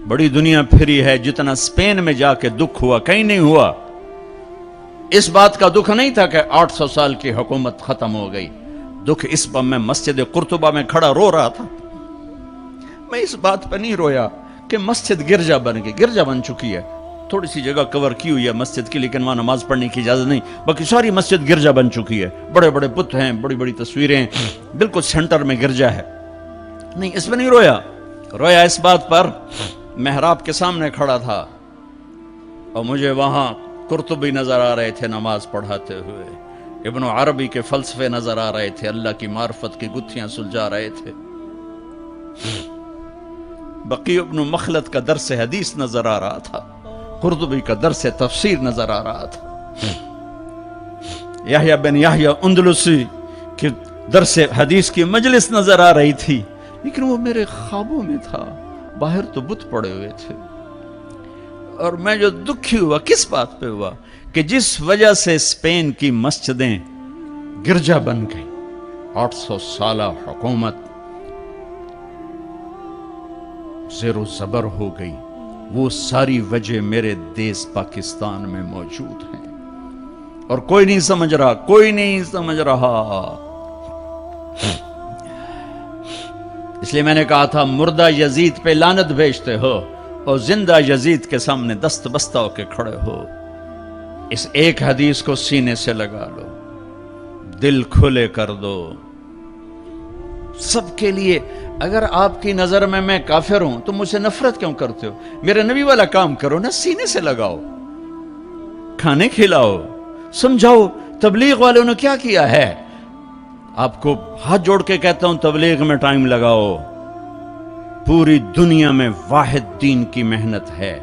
بڑی دنیا پھری ہے، جتنا اسپین میں جا کے دکھ ہوا کہیں نہیں ہوا۔ اس بات کا دکھ نہیں تھا کہ 800 سال کی حکومت ختم ہو گئی، دکھ اس پر میں مسجد قرطبہ میں کھڑا رو رہا تھا۔ میں اس بات پہ نہیں رویا کہ مسجد گرجا بن گئی، گرجا بن چکی ہے، تھوڑی سی جگہ کور کی ہوئی ہے مسجد کی، لیکن وہاں نماز پڑھنے کی اجازت نہیں، باقی ساری مسجد گرجا بن چکی ہے، بڑے بڑے بت ہیں، بڑی بڑی تصویریں، بالکل سینٹر میں گرجا ہے۔ نہیں، اس میں نہیں رویا، رویا اس بات پر محراب کے سامنے کھڑا تھا اور مجھے وہاں قرطبی نظر آ رہے تھے نماز پڑھاتے ہوئے، ابن عربی کے فلسفے نظر آ رہے تھے، اللہ کی معرفت کی گتھیاں سلجھا رہے تھے، بقی ابن مخلد کا درس حدیث نظر آ رہا تھا، قرطبی کا درس تفسیر نظر آ رہا تھا، یحییٰ بن یحییٰ اندلسی کے درس حدیث کی مجلس نظر آ رہی تھی، لیکن وہ میرے خوابوں میں تھا، باہر تو بت پڑے ہوئے تھے۔ اور میں جو دکھی ہوا کس بات پہ ہوا کہ جس وجہ سے اسپین کی مسجدیں گرجا بن گئی، 800 سالہ حکومت زیر و زبر ہو گئی، وہ ساری وجہ میرے دیس پاکستان میں موجود ہیں، اور کوئی نہیں سمجھ رہا، کوئی نہیں سمجھ رہا۔ اس لیے میں نے کہا تھا مردہ یزید پہ لعنت بھیجتے ہو اور زندہ یزید کے سامنے دست بستہ ہو کے کھڑے ہو۔ اس ایک حدیث کو سینے سے لگا لو، دل کھلے کر دو سب کے لیے۔ اگر آپ کی نظر میں کافر ہوں تو مجھ سے نفرت کیوں کرتے ہو؟ میرے نبی والا کام کرو نا، سینے سے لگاؤ، کھانے کھلاؤ، سمجھاؤ۔ تبلیغ والوں نے کیا کیا ہے؟ آپ کو ہاتھ جوڑ کے کہتا ہوں تبلیغ میں ٹائم لگاؤ، پوری دنیا میں واحد دین کی محنت ہے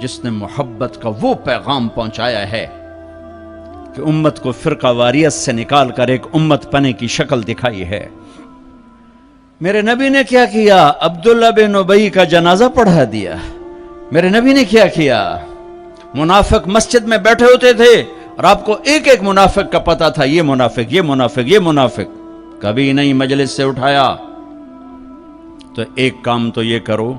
جس نے محبت کا وہ پیغام پہنچایا ہے کہ امت کو فرقہ واریت سے نکال کر ایک امت پنے کی شکل دکھائی ہے۔ میرے نبی نے کیا کیا؟ عبداللہ بن ابی کا جنازہ پڑھا دیا۔ میرے نبی نے کیا کیا؟ منافق مسجد میں بیٹھے ہوتے تھے اور آپ کو ایک ایک منافق کا پتہ تھا، یہ منافق، یہ منافق، یہ منافق، کبھی نہیں مجلس سے اٹھایا۔ تو ایک کام تو یہ کرو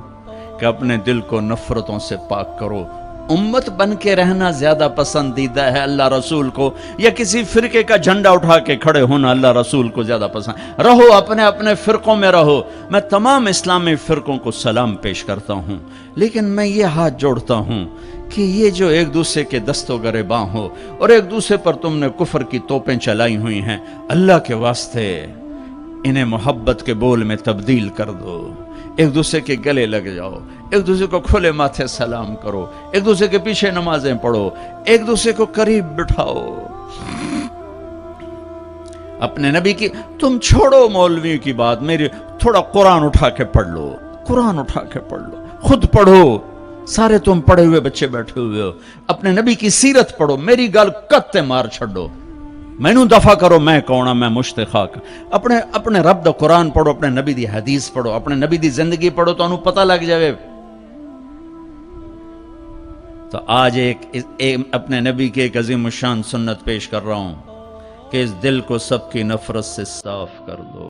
کہ اپنے دل کو نفرتوں سے پاک کرو۔ امت بن کے رہنا زیادہ پسندیدہ ہے اللہ رسول کو، یا کسی فرقے کا جھنڈا اٹھا کے کھڑے ہونا اللہ رسول کو زیادہ پسند؟ رہو اپنے اپنے فرقوں میں رہو۔ میں تمام اسلامی فرقوں کو سلام پیش کرتا ہوں، لیکن میں یہ ہاتھ جوڑتا ہوں کہ یہ جو ایک دوسرے کے دست و گریباں ہو اور ایک دوسرے پر تم نے کفر کی توپیں چلائی ہوئی ہیں، اللہ کے واسطے انہیں محبت کے بول میں تبدیل کر دو، ایک دوسرے کے گلے لگ جاؤ، ایک دوسرے کو کھلے ماتھے سلام کرو، ایک دوسرے کے پیچھے نمازیں پڑھو، ایک دوسرے کو قریب بٹھاؤ۔ اپنے نبی کی تم چھوڑو مولوی کی بات، میری تھوڑا قرآن اٹھا کے پڑھ لو، قرآن اٹھا کے پڑھ لو، خود پڑھو، سارے تم پڑھے ہوئے بچے بیٹھے ہوئے ہو، اپنے نبی کی سیرت پڑھو، میری گل کتے مار چھڑو، مینوں دفع کرو میں کون ہاں، میں مشتخاک۔ اپنے رب دا قرآن پڑھو، اپنے نبی دی حدیث پڑھو، اپنے نبی دی زندگی پڑھو تو انہوں پتہ لگ جائے۔ تو آج اپنے نبی کی ایک عظیم الشان سنت پیش کر رہا ہوں کہ اس دل کو سب کی نفرت سے صاف کر دو۔